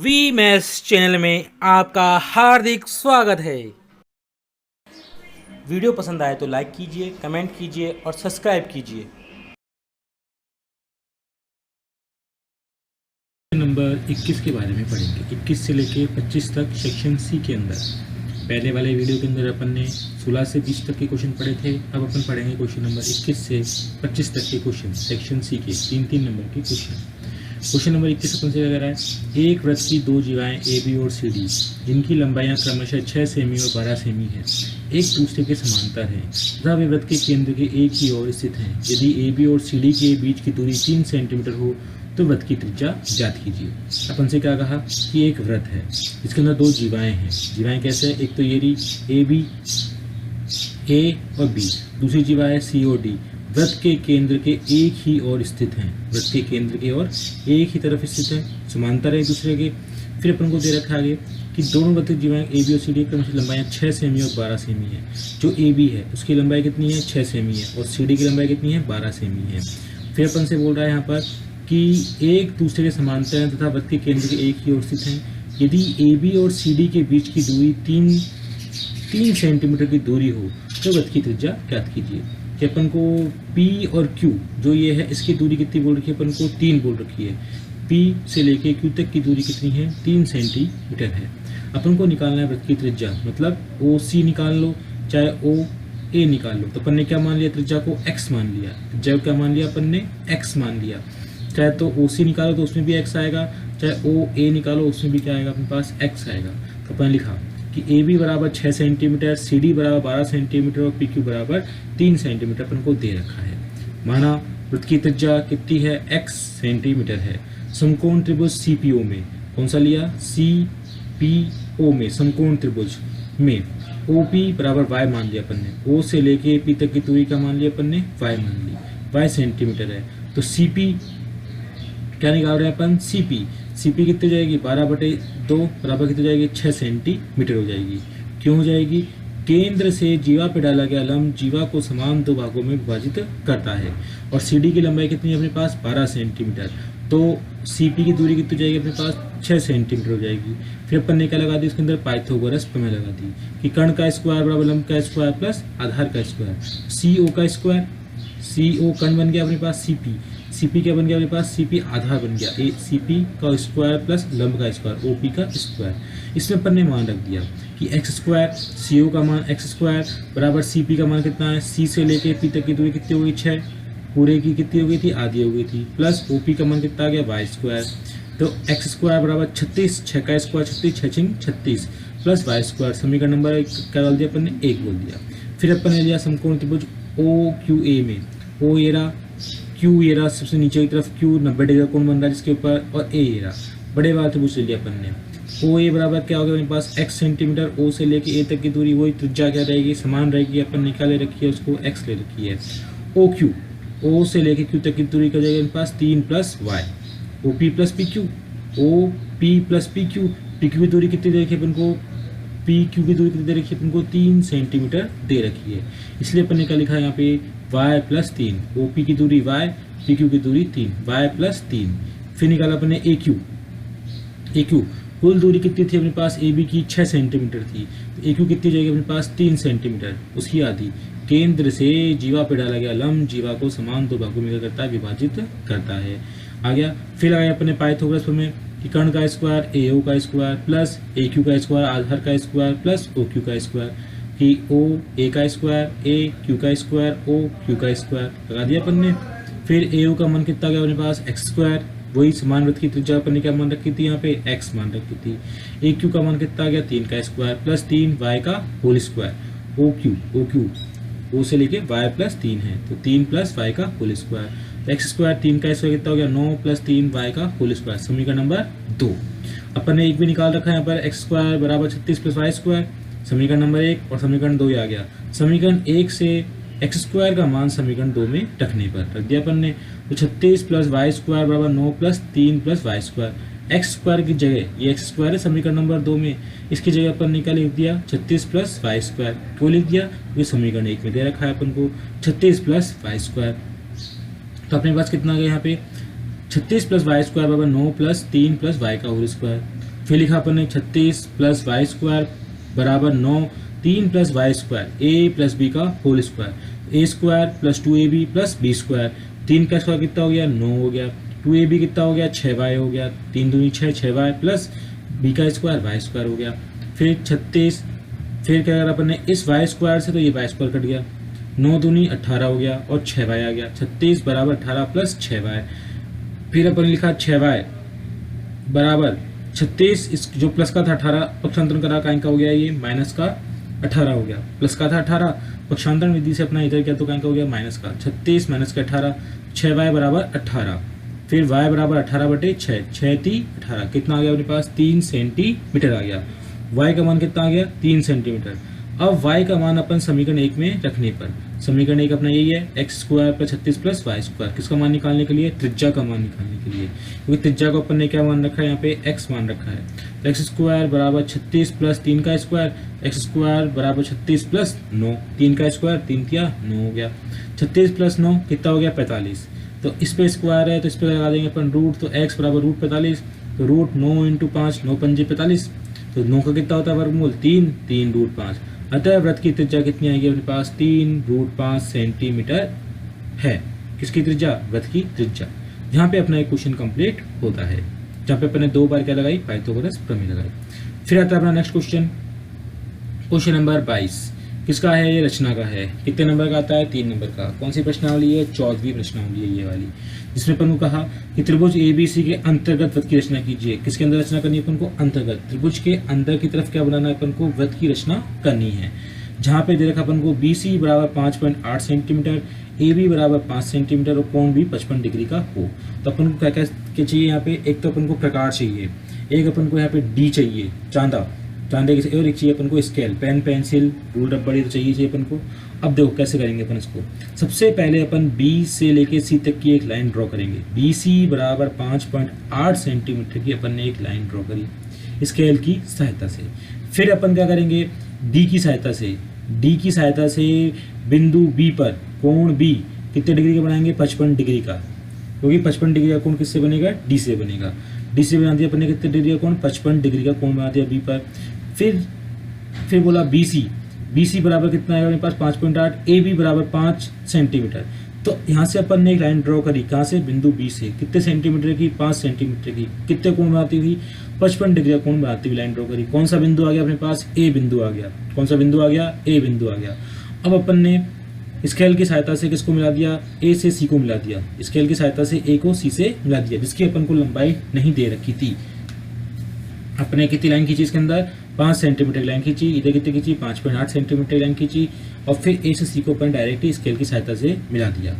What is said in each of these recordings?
We maths channel में आपका हार्दिक स्वागत है। वीडियो पसंद आए तो लाइक कीजिए, कमेंट कीजिए और सब्सक्राइब कीजिए। नंबर 21 के बारे में पढ़ेंगे। 21 से लेके 25 तक सेक्शन सी के अंदर पहले वाले वीडियो के अंदर अपन ने 16 से 20 तक के क्वेश्चन पढ़े थे। अब अपन पढ़ेंगे क्वेश्चन नंबर 21 से 25 तक के क्वेश्चन सेक्शन सी के 3-3 नंबर के क्वेश्चन। क्वेश्चन नंबर 21 अपन से क्या कह रहा है, एक वृत्त की दो जीवाएं ए बी और सी डी जिनकी लंबाइयां क्रमशः 6 सेमी और 12 सेमी है, एक दूसरे के समांतर हैं तथा वे वृत्त के केंद्र के एक ही ओर स्थित हैं। यदि ए बी और सी डी के बीच की दूरी 3 सेंटीमीटर हो तो वृत्त की त्रिज्या ज्ञात कीजिए। अपन से क्या कहा कि एक वृत्त है, इसके अंदर दो जीवाएं हैं। जीवाएं कैसे है, एक तो ये रही ए बी, ए और बी, दूसरी जीवा है सी और डी, वृत्त के केंद्र के एक ही ओर स्थित हैं। वृत्त के केंद्र के ओर एक ही तरफ स्थित है, समांतर है एक दूसरे के। फिर अपन को दे रखा आगे कि दोनों वृत्त जीवाएं ए बी और सी डी की लंबाई 6 सेमी और 12 सेमी है। जो ए बी है उसकी लंबाई कितनी है, 6 सेमी है, और सी डी की लंबाई कितनी है, 12 सेमी है। फिर अपन से बोल रहा है यहाँ पर कि एक दूसरे के समांतर हैं तथा वृत्त के केंद्र के एक ही ओर स्थित हैं। यदि ए बी और सी डी के बीच की दूरी 3 सेंटीमीटर की दूरी हो तो वृत्त की त्रिज्या ज्ञात कीजिए। कि अपन को P और Q जो ये है इसकी दूरी कितनी बोल रखी है, अपन को 3 बोल रखी है। P से लेके Q तक की दूरी कितनी है, 3 सेंटीमीटर है। अपन को निकालना है वृत्त की त्रिज्या, मतलब OC निकाल लो चाहे OA निकाल लो। तो अपन ने क्या मान लिया, त्रिज्या को x मान लिया। त्रिज्या को क्या मान लिया, अपन ने x मान लिया। चाहे तो OC निकालो तो उसमें भी x आएगा, चाहे OA निकालो उसमें भी क्या आएगा, अपने पास x आएगा। तो अपन लिखा कि ए बी बराबर 6 सेंटीमीटर, सी डी बराबर 12 सेंटीमीटर और पी क्यू बराबर 3 सेंटीमीटर अपन को दे रखा है। माना वृत्त की त्रिज्या कितनी है, x सेंटीमीटर है। समकोण त्रिभुज सी पी ओ में कौन सा लिया, सी पी ओ में समकोण त्रिभुज में ओ पी बराबर y मान लिया अपन ने। ओ से लेके पी तक की दूरी का मान लिया अपन ने, y मान ली, y सेंटीमीटर है। तो सी पी क्या निकाल रहे हैं अपन, सी पी कितनी जाएगी, 12/2 बराबर कितनी जाएगी, 6 सेंटीमीटर हो जाएगी। क्यों हो जाएगी, केंद्र से जीवा पे डाला गया लंब जीवा को समान दो भागों में विभाजित करता है। और सी डी की लंबाई कितनी है अपने पास, 12 सेंटीमीटर। तो सी पी की दूरी कितनी जाएगी अपने पास, 6 सेंटीमीटर हो जाएगी। फिर अपन ने क्या लगा दी, उसके अंदर पाइथागोरस प्रमेय लगा दी कि कर्ण का स्क्वायर बराबर लंब का स्क्वायर प्लस आधार का स्क्वायर। सी ओ का स्क्वायर, सी ओ कर्ण बन गया अपने पास, सी पी क्या बन गया अपने पास, सी पी आधार बन गया, ए सी पी का स्क्वायर प्लस लंब का स्क्वायर, ओ पी का स्क्वायर। इसमें अपन ने मान रख दिया कि एक्स स्क्वायर, सी ओ का मान एक्स स्क्वायर बराबर सी पी का मान कितना है, सी से लेके पी तक की दूरी कितनी हो गई, 6, पूरे की कितनी हो गई थी, आधी हो गई थी, प्लस ओ पी का मान कितना आ गया, वाई स्क्वायर। तो एक्स स्क्वायर बराबर 36, 6 का स्क्वायर 36, 6 6 36 प्लस वाई स्क्वायर। समीकरण नंबर क्या डाल दिया अपन ने, 1 बोल दिया। फिर अपन ने लिया समकोण त्रिभुज ओ क्यू ए में, ओ ये रहा, क्यू ये रहा सबसे नीचे की तरफ, क्यू 90 डिग्री का कोण बन रहा है जिसके ऊपर, और ए ये रहा, बड़े वाला त्रिभुज ले लिया अपन ने। ओ ए बराबर क्या हो गया अपने पास, x सेंटीमीटर। ओ से लेके ए तक की दूरी वही त्रिज्या क्या रहेगी, समान रहेगी, अपन ने क्या ले रखी है उसको, x ले रखी है। ओ क्यू, ओ से लेके क्यू तक की दूरी क्या जाएगी अपने पास, 3 plus Y, O P plus P Q, O P plus P Q. P Q की दूरी कितनी दे रखी है अपन को, पी क्यू की दूरी कितनी दे रखी है अपन को, 3 सेंटीमीटर दे रखी है। इसलिए अपन ने क्या लिखा है यहाँ पे, y प्लस 3, ओ पी की दूरी y, पी क्यू की दूरी 3, y प्लस 3। फिर निकाला अपन ने ए क्यू, कुल दूरी कितनी थी अपने पास, ए बी की 6 सेंटीमीटर थी, तो ए क्यू कितनी जाएगी अपने पास, 3 सेंटीमीटर, उसकी आधी। केंद्र से जीवा पे डाला गया लंब जीवा को समान दो भागों में क्या करता है, विभाजित करता है। आ गया। फिर आया अपने पाइथागोरस प्रमेय कि कर्ण का स्क्वायर ए ओ का स्क्वायर प्लस ए क्यू का स्क्वायर आधार का स्क्वायर प्लस ओ क्यू का स्क्वायर, कि ओ ए का स्क्वायर, ए क्यू का स्क्वायर, ओ क्यू का स्क्वायर लगा दिया अपन ने। फिर ए ओ का मान कितना गया अपने पास, एक्स स्क्वायर, वही समान वृत्त की त्रिज्या अपन ने क्या मान रखी थी यहाँ पे, एक्स मान रखी थी। ए क्यू का मान कितना गया, 3 का स्क्वायर प्लस 3 वाई का whole square. O Q O से लेके वाई प्लस 3 है, तो 3 प्लस वाई का होल स्क्वायर। तो एक्स स्क्वायर 3 का स्क्वायर कितना हो गया, 9 प्लस 3 वाई का होल स्क्वायर। समीकरण नंबर 2 अपन ने एक भी निकाल रखा है यहाँ पर, एक्स स्क्वायर बराबर 36 प्लस वाई स्क्वायर, समीकरण नंबर 1, और समीकरण 2 आ गया। समीकरण 1 से एक्स स्क्वायर का मान समीकरण 2 में रखने पर रख दिया अपन ने, तो 36 प्लस वाई स्क्वायर बराबर 9 plus 3 plus Y square. X square की जगह, ये एक्स स्क्वायर है समीकरण नंबर 2 में, इसकी जगह अपन ने क्या लिख दिया, 36 प्लस वाई स्क्वायर। क्यों लिख दिया, क्योंकि समीकरण 1 में दे रखा है अपन को 36 प्लस वाई स्क्वायर। तो अपने पास कितना आ गया यहाँ पे, 36 प्लस वाई स्क्वायर बराबर 9 प्लस 3 प्लस वाई का होल स्क्वायर। फिर लिखा अपन ने 36 प्लस वाई स्क्वायर बराबर 9, 3 plus Y square A plus B का whole square, A square plus 2ab plus B square, 3 का स्क्वायर कितना हो गया 9 हो गया, 2ab कितना हो गया 6y हो गया, 3 दूनी 6, 6y प्लस बी का स्क्वायर वाई स्क्वायर हो गया। फिर 36, फिर क्या करा अपन ने इस वाई स्क्वायर से तो ये वाई स्क्वायर कट गया, 9 दूनी 18 हो गया और 6y आ गया, 36 बराबर 18 प्लस 6y। फिर अपन ने लिखा 6y बराबर 36, इस जो प्लस का था 18 पक्षांतरण करा का इनका हो गया ये माइनस का 18 हो गया, प्लस का था 18 पक्षांतरण विधि से अपना इधर क्या तो का हो गया माइनस का 36 माइनस का 18, 6y बराबर 18। फिर y बराबर 18 बटे 6, 6 × 18 कितना आ गया अपने पास 3 सेंटीमीटर आ गया। y का मान कितना आ गया 3 सेंटीमीटर। अब y का मान अपन समीकरण 1 में रखने पर, समीकरण 1 अपना यही है x square plus 36 plus Y square, किसका मान निकालने के लिए त्रिज्या का मान निकालने के लिए, क्योंकि त्रिज्या को अपन ने क्या मान रखा है यहाँ पे x मान रखा है। तो x स्क्वायर बराबर 36 प्लस 3 का स्क्वायर, x स्क्वायर बराबर 36 प्लस 9, 3 का स्क्वायर 3 किया 9 हो गया, 36 प्लस 9 कितना हो गया 45। तो इस पे स्क्वायर है तो इस पे लगा देंगे अपन रूट, तो x बराबर रूट 45, तो रूट 9 × 5, 9 पंजे 45, तो 9 का कितना होता है वर्गमूल 3, 3 रूट 5। अतः वृत्त की त्रिज्या कितनी आएगी अपने पास 3 रूट 5 सेंटीमीटर है। किसकी त्रिज्या वृत्त की त्रिज्या। जहाँ पे अपना एक क्वेश्चन कंप्लीट होता है, जहाँ पे अपने 2 बार क्या लगाई पाइथागोरस प्रमेय लगाई। फिर आता है अपना नेक्स्ट क्वेश्चन, क्वेश्चन नंबर 22 किसका है ये रचना का है, कितने नंबर का आता है 3 नंबर का। कौन सी प्रश्नावली है 14वीं प्रश्नावली है ये वाली, जिसमें अपन को कहा कि त्रिभुज ABC के अंतर्गत वृत्त की रचना कीजिए। किसके अंदर रचना करनी है अपन को अंतर्गत, त्रिभुज के अंदर की तरफ क्या बनाना है अपन को वृत्त की रचना करनी है। जहाँ पे दे रखा अपन को BC बराबर 5.8 सेंटीमीटर, AB बराबर 5 सेंटीमीटर और कोण भी 55 डिग्री का हो। तो अपन को क्या क्या चाहिए यहाँ पे, एक तो अपन को प्रकार चाहिए, एक अपन को यहाँ पे D चाहिए चांदे की, और एक चाहिए अपन को स्केल, पेन पेंसिल रूल रबड़ तो चाहिए अपन को। अब देखो कैसे करेंगे अपन इसको। सबसे पहले अपन B से लेके C तक की एक लाइन ड्रॉ करेंगे। BC बराबर 5.8 सेंटीमीटर की अपन ने एक लाइन ड्रॉ करी स्केल की सहायता से। फिर अपन क्या करेंगे D की सहायता से बिंदु B पर कोण B कितने डिग्री का बनाएंगे 55 डिग्री का, क्योंकि 55 डिग्री का कोण किससे बनेगा D से बनेगा। D से बना दिया अपन ने कितने डिग्री का कोण 55 डिग्री का कोण बना दिया B पर। फिर बोला BC बराबर कितना आएगा मेरे पास 5.8, AB बराबर 5 सेंटीमीटर। तो यहाँ से अपन ने एक लाइन ड्रॉ करी, कहाँ से बिंदु B से, कितने सेंटीमीटर की 5 सेंटीमीटर की, कितने कोण बनाती हुई 55 डिग्री का कोण बनाती हुई लाइन ड्रॉ करी। कौन सा बिंदु आ गया अपने पास A बिंदु आ गया। कौन सा बिंदु आ गया A बिंदु आ गया। अब अपन ने स्केल की सहायता से किसको मिला दिया A से C को मिला दिया, स्केल की सहायता से A को C से मिला दिया, जिसकी अपन को लंबाई नहीं दे रखी थी। अपने कितनी लाइन खींची इसके अंदर 5 सेंटीमीटर लाइन खींची, इधर कितनी खींची 5.8 सेंटीमीटर लाइन खींची, और फिर A से C को अपन डायरेक्टली स्केल की सहायता से मिला दिया।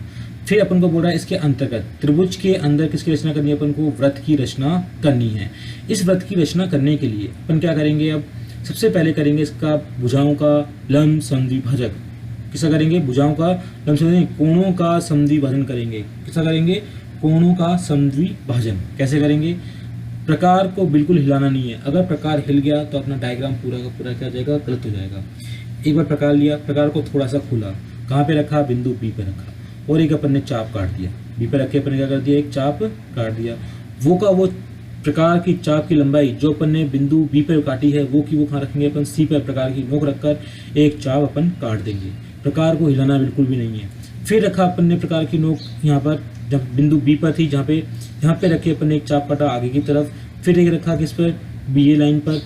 फिर अपन को बोल रहा है इसके अंतर्गत त्रिभुज के अंदर किसकी रचना करनी है, अपन को वृत्त की रचना करनी है। इस वृत्त की रचना करने के लिए अपन क्या करेंगे, अब सबसे पहले करेंगे इसका भुजाओं का लंब समद्विभाजक। किसका करेंगे भुजाओं का लंब समद्विभाजन, कोणों का समद्विभाजन करेंगे। किसका करेंगे कोणों का समद्विभाजन। कैसे करेंगे, प्रकार को बिल्कुल हिलाना नहीं है, अगर प्रकार हिल गया तो अपना डायग्राम पूरा का पूरा क्या जाएगा गलत हो जाएगा। एक बार प्रकार लिया, प्रकार को थोड़ा सा खुला, कहाँ पे रखा बिंदु B पे रखा, और एक अपन ने चाप काट दिया B पे रखे, अपन ने क्या कर दिया एक चाप काट दिया। वो का वो प्रकार की चाप की लंबाई जो अपन ने बिंदु B पे काटी है वो की वो कहाँ रखेंगे अपन C पे प्रकार की नोक रखकर एक चाप अपन काट देंगे। प्रकार को हिलाना बिल्कुल भी नहीं है। फिर रखा अपन ने प्रकार की नोक यहाँ पर, जब बिंदु B पर थी जहाँ पे रखे अपन ने एक चाप काटा आगे की तरफ। फिर एक रखा किस पर BA लाइन पर,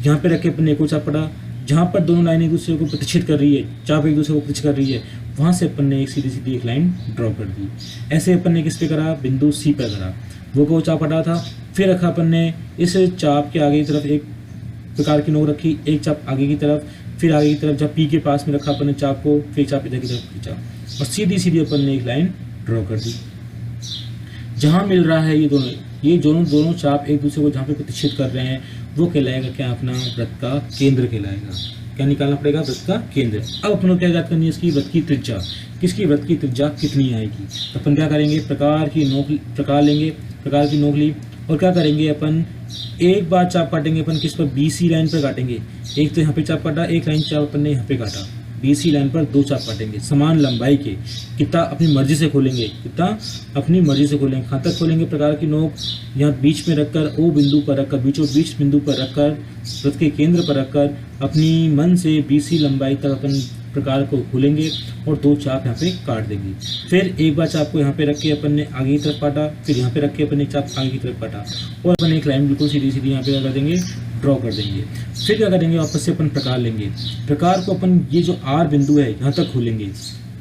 यहाँ पे रखे अपन ने एक और चाप काटा, जहाँ पर दोनों लाइन एक दूसरे को प्रतिच्छेद कर रही है, चाप एक दूसरे को प्रतिच्छेद कर रही है, वहाँ से अपन ने एक सीधी सीधी एक लाइन ड्रॉ कर दी। ऐसे अपन ने किस पे करा बिंदु C पर करा, वो को चाप हटा था। फिर रखा अपन ने इस चाप के आगे की तरफ एक प्रकार की नोक रखी, एक चाप आगे की तरफ, फिर आगे की तरफ जब P के पास में रखा अपन ने चाप को, फिर चाप इधर की तरफ खींचा और सीधी सीधी अपन ने एक लाइन ड्रॉ कर दी। जहाँ मिल रहा है ये दोनों चाप एक दूसरे को जहाँ पे प्रतिच्छेद कर रहे हैं वो कहलाएगा क्या अपना वृत्त का केंद्र कहलाएगा। क्या निकालना पड़ेगा वृत्त का केंद्र। अब अपन को क्या ज्ञात करनी है इसकी वृत्त की त्रिज्या, किसकी वृत्त की त्रिज्या कितनी आएगी। तो अपन क्या करेंगे प्रकार की नोक ली और क्या करेंगे अपन एक बार चाप काटेंगे अपन किस पर BC लाइन पर काटेंगे। एक तो यहाँ पे चाप काटा, एक लाइन चाप अपन ने यहाँ पे काटा, BC लाइन पर 2 चाप काटेंगे समान लंबाई के। कितना अपनी मर्जी से खोलेंगे, कितना अपनी मर्जी से खोलेंगे। कहाँ तक खोलेंगे? प्रकार की नोक यहाँ बीच में रखकर, O बिंदु पर रखकर, बीचों बीच बिंदु पर रखकर, वृत्त के केंद्र पर रखकर अपनी मन से BC लंबाई तक अपन प्रकार को खोलेंगे और 2 चाप यहाँ पे काट देंगे। फिर एक बार चाप को यहाँ पे रख के अपन ने आगे की तरफ काटा, फिर यहाँ पे रख के अपन ने चाप आगे की तरफ काटा और अपन एक लाइन बिल्कुल सीधी सीधी यहाँ पे क्या कर देंगे, ड्रॉ कर देंगे। फिर क्या करेंगे, वापस से अपन प्रकार लेंगे। प्रकार को अपन ये जो R बिंदु है यहाँ तक खोलेंगे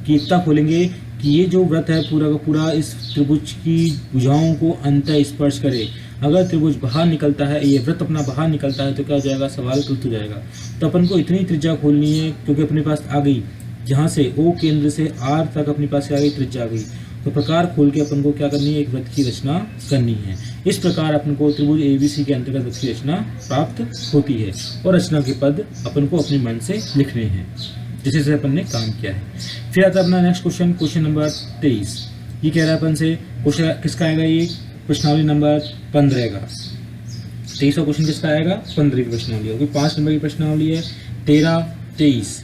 कि इतना खोलेंगे कि ये जो वृत्त है पूरा का पूरा इस त्रिभुज की भुजाओं को अंतः स्पर्श करे। अगर त्रिभुज बाहर निकलता है, ये वृत्त अपना बाहर निकलता है तो क्या हो जाएगा, सवाल गलत हो जाएगा। तो अपन को इतनी त्रिज्या खोलनी है क्योंकि अपने पास आ गई यहाँ से O केंद्र से R तक अपने पास आ गई त्रिज्या आ गई। तो प्रकार खोल के अपन को क्या करनी है, एक वृत्त की रचना करनी है। इस प्रकार अपन को त्रिभुज ABC के अंतर्गत वृत्त की रचना प्राप्त होती है और रचना के पद अपन को अपने मन से लिखने हैं जिसे से अपन ने काम किया है। फिर आता है अपना नेक्स्ट क्वेश्चन, क्वेश्चन नंबर 23। ये कह रहा है अपन से क्वेश्चन किसका आएगा, ये प्रश्नावली नंबर 15 का। 23वां क्वेश्चन किसका आएगा, 15वीं प्रश्नावली होगी। 5 नंबर की प्रश्नावली है, 13, 23,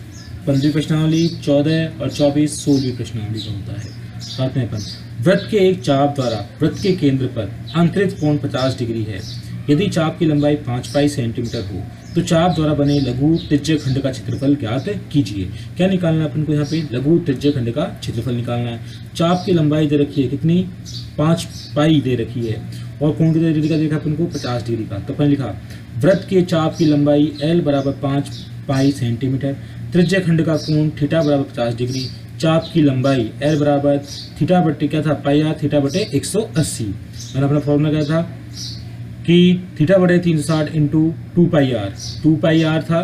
15वीं प्रश्नावली, 14 और 24 16वीं प्रश्नावली का होता है। साथ में अपन वृत्त के एक चाप द्वारा वृत्त के केंद्र पर अंतरित कोण 50 डिग्री है। यदि चाप की लंबाई 5 पाई सेंटीमीटर हो तो चाप द्वारा बने लघु त्रिज्य खंड का क्षेत्रफल ज्ञात कीजिए। क्या निकालना है अपन को यहाँ पे, लघु त्रिज्य खंड का क्षेत्रफल निकालना है। चाप की लंबाई दे रखी है कितनी, 5 पाई दे रखी है और कोण कितने डिग्री का देखा अपन को, 50 डिग्री का। तो अपन लिखा वृत्त के चाप की लंबाई L बराबर 5 पाई सेंटीमीटर, त्रिज्य खंड का कोण थीटा बराबर 50 डिग्री, चाप की लंबाई L बराबर थीटा बटे क्या था, पाई आर थीटा बटे 180। मैंने अपना फॉर्मूला क्या था कि थीटा बटे 360 into 2 pi R, 2 pi R था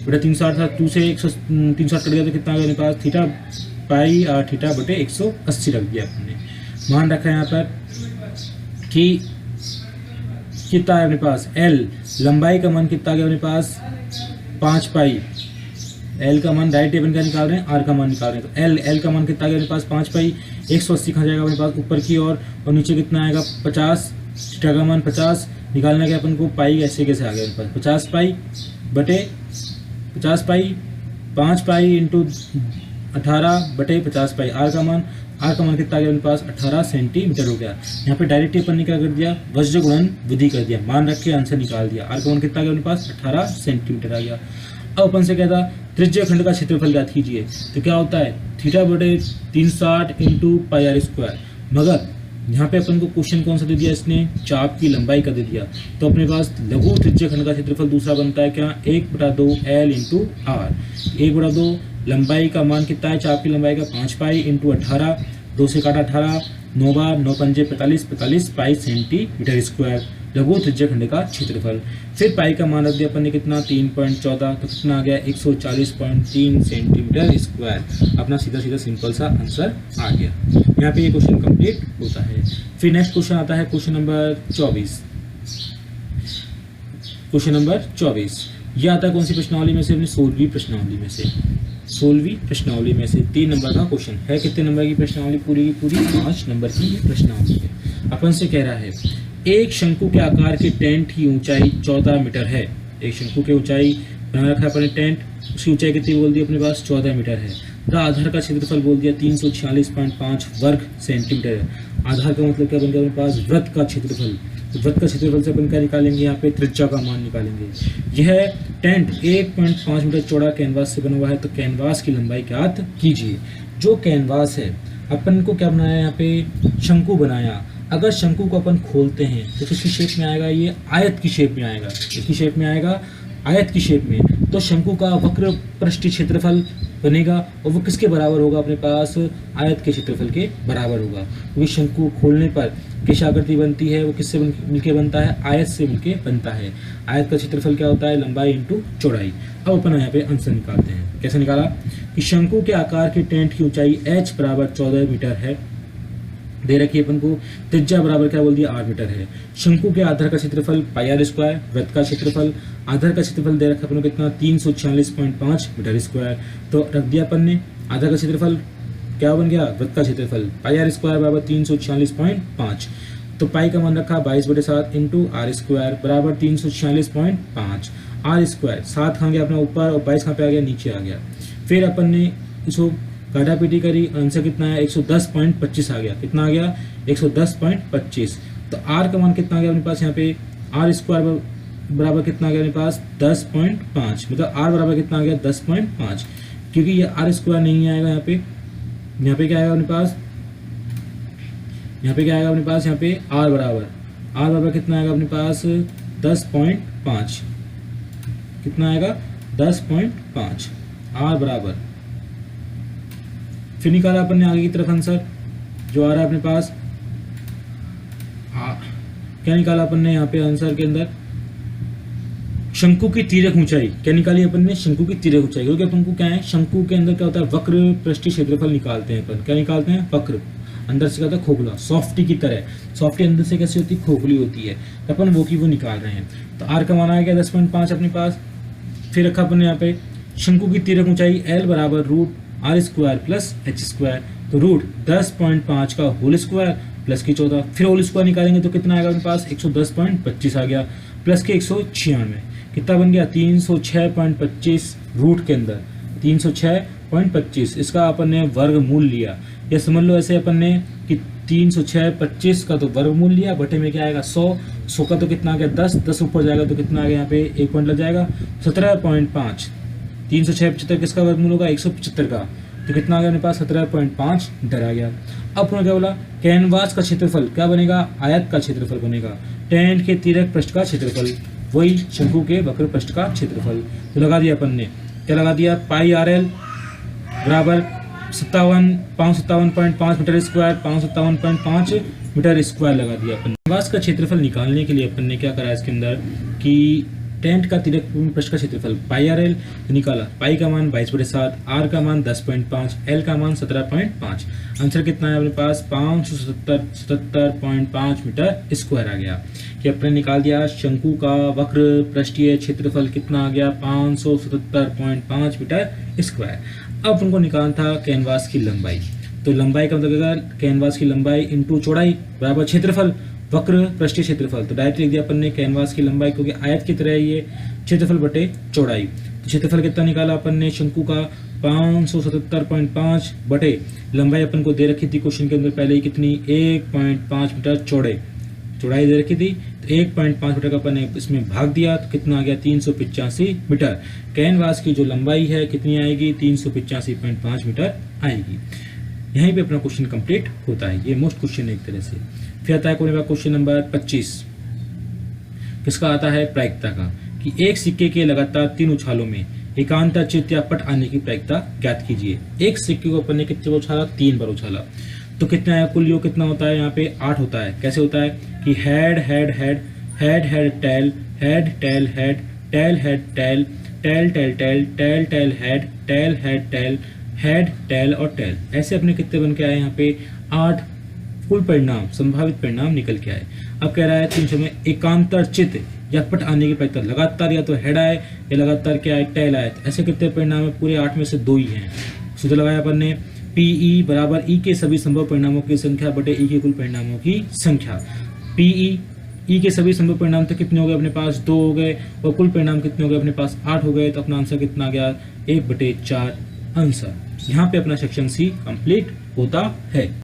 बटे 360 था, 2 से 360 कट गया तो कितना आ गया मेरे पास, थीटा पाई आर थीटा बटे 180 रख दिया अपने। मान रखा है यहाँ पर कि कितना है अपने पास, L लंबाई का मान कितना आ गया अपने पास, 5 पाई। L का मान डायरेक्ट अपन क्या निकाल रहे हैं, R का मान निकाल रहे हैं। तो L का मान कितना आ गया मेरे पास, 5 पाई। 180 कहाँ जाएगा अपने पास ऊपर की ओर और नीचे कितना आएगा 50, थीटा का मान 50 निकालना है अपन को, पाई ऐसे कैसे आ गया मेरे पास, 50 पाई बटे 50 पाई, 5 पाई इंटू 18 बटे 50 पाई। R का मान कितना आ गया मेरे पास, 18 सेंटीमीटर हो गया। यहाँ पे डायरेक्टली अपन ने क्या कर दिया, वज्र गुणन विधि कर दिया, मान रख के आंसर निकाल दिया। R का मान कितना आ गया मेरे पास, 18 सेंटीमीटर आ गया। अब अपन से कहता त्रिज्य खंड का क्षेत्रफल ज्ञात कीजिए। तो क्या होता है, थीटा बटे 360 इंटू पाई आर स्क्वायर। मगर यहाँ पे अपन को क्वेश्चन कौन सा दे दिया इसने, चाप की लंबाई का दे दिया। तो अपने पास लघु त्रिज्य खंड का क्षेत्रफल दूसरा बनता है क्या, 1/2 L इंटू आर। 1/2 लंबाई का मान कितना है, चाप की लंबाई का 5 पाई इंटू 18, 2 से काटा 18, 9 बार 9 पंजे 45, 45 पाई सेंटीमीटर स्क्वायर लघु त्रिज्य खंड का क्षेत्रफल। फिर पाई का मान रख दिया अपन ने कितना, 3.14, तो कितना आ गया 140.3 सेंटीमीटर स्क्वायर। अपना सीधा सीधा सिंपल सा आंसर आ गया। यहाँ पे ये क्वेश्चन कंप्लीट होता है। फिर नेक्स्ट क्वेश्चन आता है क्वेश्चन नंबर 24। क्वेश्चन नंबर 24 ये आता है कौन सी प्रश्नावली में से, अपनी 16वीं प्रश्नावली में से। 16वीं प्रश्नावली में से 3 नंबर का क्वेश्चन है। कितने नंबर की प्रश्नावली, पूरी की पूरी 5 नंबर की प्रश्नावली है। अपन से कह रहा है एक शंकु के आकार के टेंट की ऊंचाई 14 मीटर है। एक शंकु की ऊंचाई बना रखा है अपने टेंट, उसकी ऊंचाई कितनी बोल दी अपने पास, 14 मीटर है। आधार का क्षेत्रफल बोल दिया 346.5 वर्ग सेंटीमीटर है। आधार का मतलब क्या बन गया अपने पास, वृत्त का क्षेत्रफल। तो वृत्त का क्षेत्रफल से अपन क्या निकालेंगे, यहाँ पे त्रिज्या का मान निकालेंगे। यह टेंट 1.5 मीटर चौड़ा कैनवास से बना हुआ है। तो कैनवास की लंबाई ज्ञात कीजिए। जो कैनवास है अपन को क्या बनाया, यहाँ पे शंकु बनाया। अगर शंकु को अपन खोलते हैं तो किसकी शेप में आएगा, ये आयत की शेप में आएगा। किसकी शेप में आएगा, आयत की शेप में। तो शंकु का वक्र पृष्ठीय क्षेत्रफल बनेगा और वो किसके बराबर होगा, अपने पास आयत के क्षेत्रफल के बराबर होगा। क्योंकि शंकु खोलने पर किस आकृति बनती है, वो किससे मिलके बनता है, आयत से मिलके बनता है। आयत का क्षेत्रफल क्या होता है, लंबाई इंटू चौड़ाई। अब अपन यहाँ पे आंसर निकालते हैं। कैसे निकाला कि शंकु के आकार के टेंट की ऊंचाई h बराबर 14 मीटर है, दे रखी है अपन को। त्रिज्या बराबर क्या बोल दिया, 8 मीटर है। शंकु के आधार का क्षेत्रफल पाई आर स्क्वायर, वृत्त का क्षेत्रफल, आधार का क्षेत्रफल दे रखा अपन को कितना, 346.5 मीटर स्क्वायर। तो रख दिया अपन ने, आधार का क्षेत्रफल क्या बन गया, वृत्त का क्षेत्रफल पाई आर स्क्वायर बराबर 346.5। तो पाई का मान रखा 22/7 इंटू आर स्क्वायर बराबर 346.5। आर स्क्वायर 7 कहाँ गया अपना ऊपर और 22 कहाँ पे आ गया, नीचे आ गया। फिर अपन ने इसको काटापीटी करी, आंसर कितना है 110.25 आ गया। कितना आ गया 110.25। तो आर का मान कितना आ गया अपने पास यहाँ पे, आर स्क्वायर बराबर कितना आ गया अपने पास 10.5, मतलब आर बराबर कितना आ गया 10.5, क्योंकि ये आर स्क्वायर नहीं आएगा यहाँ पे। यहाँ पे क्या आएगा अपने पास, यहाँ पे क्या आएगा अपने पास, यहाँ पे आर बराबर कितना आएगा अपने पास 10.5। कितना आएगा 10.5 आर बराबर। फिर निकाला अपन ने आगे की तरफ आंसर जो आ रहा है अपने पास, क्या निकाला अपन ने यहाँ पे आंसर के अंदर, शंकु की तिर्यक ऊंचाई। क्या निकाली अपन ने, शंकु की तिर्यक ऊंचाई। क्योंकि अपन को क्या है, शंकु के अंदर क्या होता है, वक्र पृष्ठीय क्षेत्रफल निकालते हैं अपन। क्या निकालते हैं, वक्र, अंदर से क्या होता है खोखला, सॉफ्टी की तरह। सॉफ्टी अंदर से कैसी होती है, खोखली होती है। तो अपन वो की वो निकाल रहे हैं। तो आर का मान आ गया 10.5 अपने पास। फिर रखा अपन ने यहाँ पे शंकु की तिर्यक ऊंचाई एल बराबर root R square plus H square. तो रूट 10.5 का होल स्क्वायर प्लस की 14, फिर होल स्क्वायर निकालेंगे तो कितना आएगा अपने पास 110.25 आ गया, प्लस के 196, कितना बन गया 306.25 रूट के अंदर 306.25। इसका अपन ने वर्गमूल लिया, या समझ लो ऐसे अपन ने कि 306.25 का तो वर्गमूल लिया, बटे में क्या आएगा 100 का तो कितना आ गया 10 ऊपर जाएगा तो कितना आ गया यहाँ पे 1 पॉइंट लग जाएगा 17.5। 306.75 किसका वर्गमूल होगा 175 का, तो कितना आ गया अपने पास 17.5 मीटर आ गया। अब उन्होंने क्या बोला, कैनवास का क्षेत्रफल क्या बनेगा, आयत का क्षेत्रफल बनेगा, टेंट के तिर्यक पृष्ठ का क्षेत्रफल, वही शंकु के वक्र पृष्ठ का क्षेत्रफल। तो लगा दिया अपन ने, क्या लगा दिया, पाई आर एल बराबर 557.5 मीटर स्क्वायर, 557.5 मीटर स्क्वायर लगा दिया अपन। कैनवास का क्षेत्रफल निकालने के लिए अपन ने क्या करा इसके अंदर कि टेंट का तिर्यक पृष्ठ का क्षेत्रफल पाई आर एल निकाला। पाई का मान 22/7, आर का मान 10.5, एल का मान 17.5। आंसर कितना है अपने पास 577.5 मीटर स्क्वायर आ गया। कि अपने निकाल दिया शंकु का वक्र पृष्ठीय क्षेत्रफल कितना आ गया 577.5 मीटर स्क्वायर। अब उनको निकालना था कैनवास की लंबाई। तो लंबाई का मतलब कैनवास की लंबाई इंटू चौड़ाई बराबर क्षेत्रफल वक्र पृष्ठीय क्षेत्रफल। तो डायरेक्ट लिख दिया अपन ने कैनवास की लंबाई, क्योंकि आयत की तरह ये क्षेत्रफल बटे चौड़ाई। तो क्षेत्रफल कितना निकाला अपन ने शंकु का 577.5 बटे लंबाई अपन को दे रखी थी क्वेश्चन के अंदर पहले ही कितनी 1.5 मीटर चौड़ाई दे रखी थी। तो 1.5 मीटर का अपन ने इसमें भाग दिया तो कितना आ गया 385 मीटर। कैनवास की जो लंबाई है कितनी आएगी 385.5 मीटर आएगी। यहीं पे अपना क्वेश्चन कंप्लीट होता है। ये मोस्ट क्वेश्चन है एक तरह से। फिर आता है क्वेश्चन नंबर 25, किसका आता है प्रायिकता का, कि एक सिक्के के लगातार 3 उछालों में एकांतर चित्त या पट आने की प्रायिकता ज्ञात कीजिए। एक सिक्के को अपन ने कितने बार उछाला 3 बार उछाला, तो कितना है कुल योग कितना होता है यहाँ पे 8 होता है। कैसे होता है कि head head head head head tail head tail head tail head tail tail tail tail tail tail head tail head tail head tail और टेल, ऐसे अपने कितने बन के आए यहाँ पे 8 कुल परिणाम संभावित परिणाम निकल के आए। अब कह रहा है 300 में एकांतर चित्त या पट आने की प्रायिकता लगातार या तो हेड आए या लगातार क्या आए टेल आए। ऐसे कितने परिणाम है पूरे 8 में से 2 ही हैं। सूत्र लगाया अपन ने पीई बराबर ई के सभी संभव परिणामों की संख्या बटे ई के कुल परिणामों की संख्या। पीई ई के सभी संभव परिणाम तो कितने हो गए अपने पास 2 हो गए और कुल परिणाम कितने हो गए अपने पास 8 हो गए। तो अपना आंसर कितना आ गया 1/4 आंसर। यहाँ पे अपना सेक्शन सी कंप्लीट होता है।